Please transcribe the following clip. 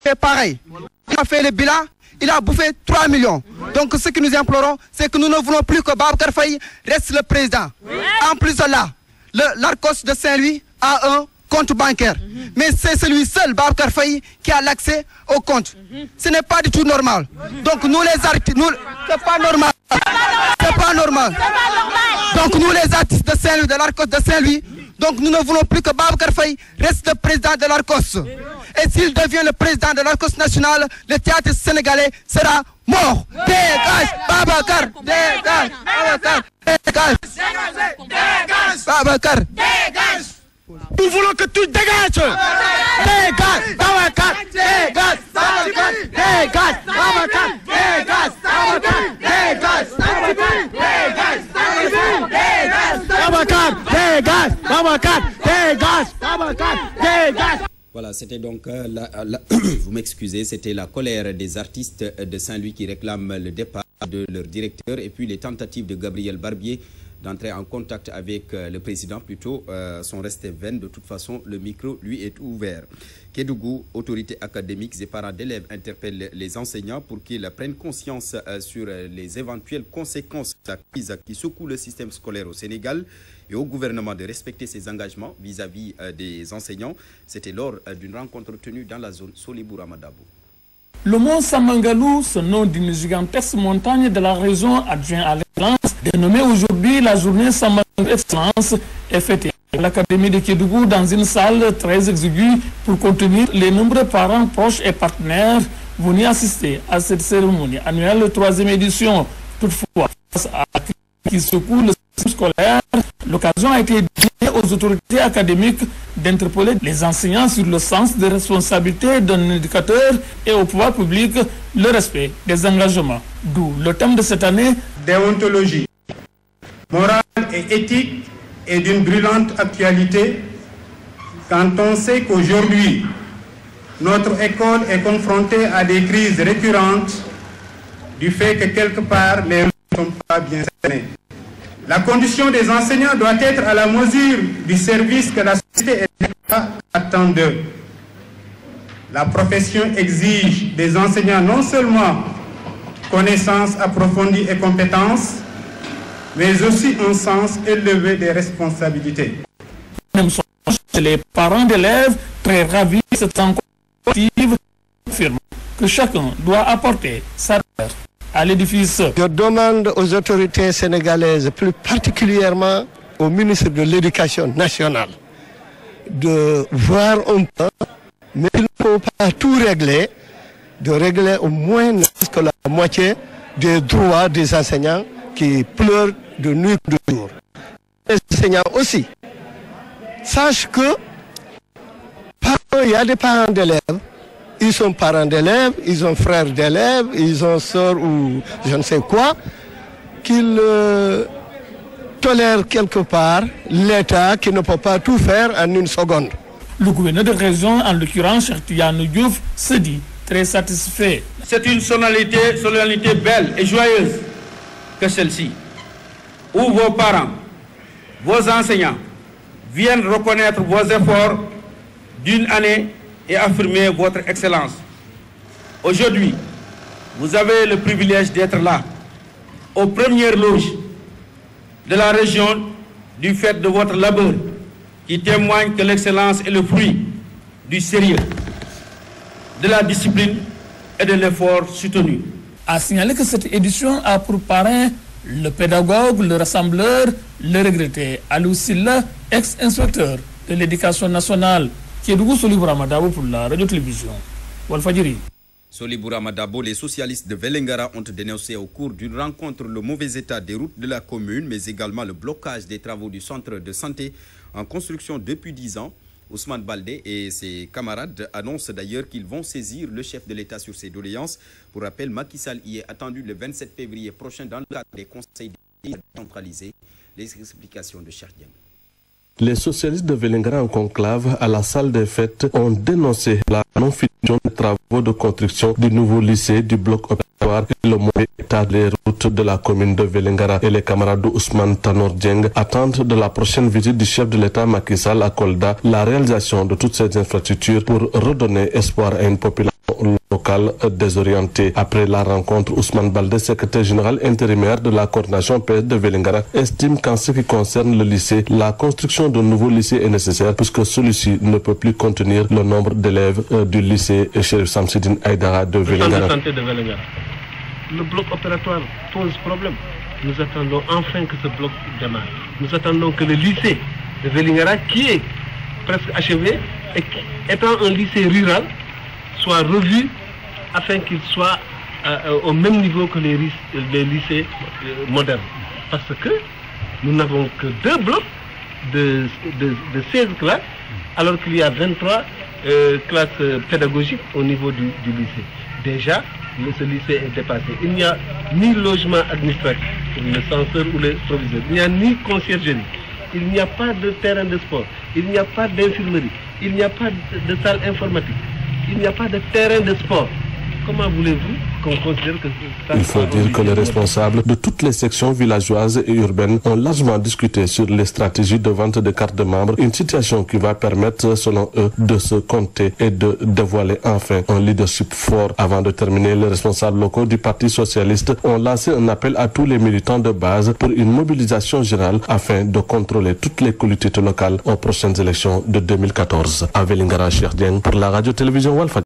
fait pareil. Il a fait le bilan, il a bouffé 3 millions. Donc ce que nous implorons, c'est que nous ne voulons plus que Babacar Faye reste le président. En plus de là, l'Arcos de Saint-Louis a un compte bancaire. Mais c'est celui seul, Babacar Faye, qui a l'accès au compte. Ce n'est pas du tout normal. Donc nous les artistes, c'est pas normal. C'est pas normal. Donc nous les artistes de Saint-Louis, de l'Arcos de Saint-Louis, donc nous ne voulons plus que Babacar Faye reste le président de l'Arcos. Et s'il devient le président de l'Arcos national, le théâtre sénégalais sera mort. Dégage Babacar, dégage Babacar, dégage Babacar, dégage. Nous voulons que tu dégages. Dégage Babacar, dégage Babacar, dégage Babacar, dégage Babacar, dégage Babacar, dégage Babacar, dégage Babacar, dégage. Voilà, c'était donc, vous m'excusez, c'était la colère des artistes de Saint-Louis qui réclament le départ de leur directeur et puis les tentatives de Gabriel Barbier d'entrer en contact avec le président, plutôt sont restées vaines. De toute façon, le micro, lui, est ouvert. Kédougou, autorités académiques et parents d'élèves interpellent les enseignants pour qu'ils prennent conscience sur les éventuelles conséquences de la crise qui secoue le système scolaire au Sénégal et au gouvernement de respecter ses engagements vis-à-vis des enseignants. C'était lors d'une rencontre tenue dans la zone Solibou-Ramadabou. Le mont Samangalou, ce nom d'une gigantesque montagne de la région adjoint à l'excellence, dénommée aujourd'hui la journée Samangalou Excellence, est fêtée à l'Académie de Kédougou dans une salle très exiguë pour contenir les nombreux parents, proches et partenaires venus assister à cette cérémonie annuelle, 3e édition. Toutefois, face à la crise qui secoue le système scolaire, l'occasion a été donnée aux autorités académiques d'interpeller les enseignants sur le sens des responsabilités d'un éducateur et au pouvoir public le respect des engagements. D'où le thème de cette année. Déontologie, morale et éthique est d'une brûlante actualité quand on sait qu'aujourd'hui, notre école est confrontée à des crises récurrentes du fait que quelque part les ne sont pas bien cernés. La condition des enseignants doit être à la mesure du service que la société et l'État attendent d'eux. La profession exige des enseignants non seulement connaissances approfondies et compétences, mais aussi un sens élevé des responsabilités. Même les parents d'élèves, très ravis de cette rencontre, affirment que chacun doit apporter sa part à l'édifice. Je demande aux autorités sénégalaises, plus particulièrement au ministre de l'Éducation nationale, de voir un peu, mais il ne faut pas tout régler, de régler au moins que la moitié des droits des enseignants qui pleurent de nuit et de jour. Les enseignants aussi sachent que il y a des parents d'élèves. Ils sont parents d'élèves, ils ont frères d'élèves, ils ont sœurs ou je ne sais quoi, qu'ils tolèrent quelque part l'État qui ne peut pas tout faire en une seconde. Le gouverneur de région, en l'occurrence Cheikh Tidiane Diouf, se dit très satisfait. C'est une solennité belle et joyeuse que celle-ci, où vos parents, vos enseignants viennent reconnaître vos efforts d'une année et affirmer votre excellence. Aujourd'hui, vous avez le privilège d'être là, aux premières loges de la région, du fait de votre labeur, qui témoigne que l'excellence est le fruit du sérieux, de la discipline et de l'effort soutenu. A signaler que cette édition a pour parrain le pédagogue, le rassembleur, le regretté Aliou Silla, ex-inspecteur de l'éducation nationale. Kédougou, Solibou Ramadabou pour la radio-télévision Walfadjri. Solibou Ramadabou, les socialistes de Vélingara ont dénoncé au cours d'une rencontre le mauvais état des routes de la commune, mais également le blocage des travaux du centre de santé en construction depuis 10 ans. Ousmane Baldé et ses camarades annoncent d'ailleurs qu'ils vont saisir le chef de l'État sur ces doléances. Pour rappel, Macky Sall y est attendu le 27 février prochain dans le cadre des conseils décentralisés. Les explications de Cheikh Dieng. Les socialistes de Vélingara en conclave à la salle des fêtes ont dénoncé la non-finition des travaux de construction du nouveau lycée du bloc opératoire espoir et le mauvais état des routes de la commune de Vélingara. Et les camarades d'Ousmane Tanor Dieng attendent de la prochaine visite du chef de l'État Macky Sall à Kolda la réalisation de toutes ces infrastructures pour redonner espoir à une population locale désorientée. Après la rencontre, Ousmane Baldé, secrétaire général intérimaire de la coordination PS de Vélingara, estime qu'en ce qui concerne le lycée, la construction d'un nouveau lycée est nécessaire puisque celui-ci ne peut plus contenir le nombre d'élèves du lycée Chérif Samsidine Aïdara de Vélingara. Le bloc opératoire pose problème. Nous attendons enfin que ce bloc démarre. Nous attendons que le lycée de Vélingara, qui est presque achevé, et étant un lycée rural, soit revu afin qu'il soit au même niveau que les lycées modernes. Parce que nous n'avons que 2 blocs de 16 classes, alors qu'il y a 23 classes pédagogiques au niveau du lycée. Déjà, ce lycée est dépassé. Il n'y a ni logement administratif, le censeur ou le proviseur. Il n'y a ni conciergerie. Il n'y a pas de terrain de sport. Il n'y a pas d'infirmerie. Il n'y a pas de salle informatique. Il n'y a pas de terrain de sport. Comment voulez-vous qu'on considère que ça... Il faut dire que les responsables de toutes les sections villageoises et urbaines ont largement discuté sur les stratégies de vente de cartes de membres, une situation qui va permettre, selon eux, de se compter et de dévoiler enfin un leadership fort. Avant de terminer, les responsables locaux du Parti socialiste ont lancé un appel à tous les militants de base pour une mobilisation générale afin de contrôler toutes les collectivités locales aux prochaines élections de 2014. À Vélingara, Cheikh Dieng pour la radio-télévision Walfadjri.